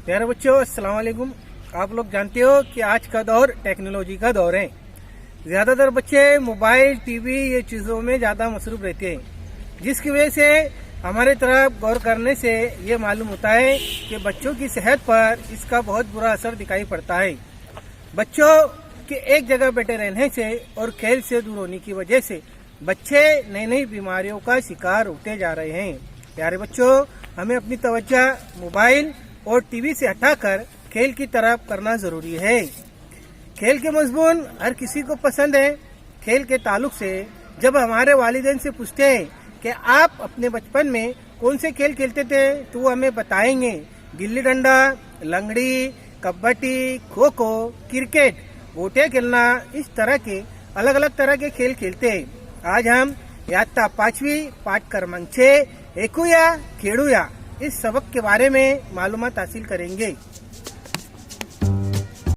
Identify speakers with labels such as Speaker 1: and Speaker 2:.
Speaker 1: प्यारे बच्चों, अस्सलाम वालेकुम। आप लोग जानते हो कि आज का दौर टेक्नोलॉजी का दौर है। ज्यादातर बच्चे मोबाइल, टीवी ये चीजों में ज्यादा मसरूफ रहते हैं, जिसकी वजह से हमारे तरफ गौर करने से ये मालूम होता है कि बच्चों की सेहत पर इसका बहुत बुरा असर दिखाई पड़ता है। बच्चों के एक जगह बैठे रहने से और खेल से दूर होने की वजह से बच्चे नई नई बीमारियों का शिकार होते जा रहे हैं। प्यारे बच्चों, हमें अपनी तवज्जो मोबाइल और टीवी से हटाकर खेल की तरफ करना जरूरी है। खेल के मजमून हर किसी को पसंद है। खेल के ताल्लुक से जब हमारे वालिदैन से पूछते हैं कि आप अपने बचपन में कौन से खेल खेलते थे, तो वो हमें बताएंगे गिल्ली डंडा, लंगड़ी, कबड्डी, खो खो, क्रिकेट, गोटियां खेलना, इस तरह के अलग अलग तरह के खेल खेलते हैं। आज हम इयत्ता 5वीं पाठ क्रमांक 6 ऐकूया खेळूया इस सबक के बारे में मालूमात हासिल करेंगे।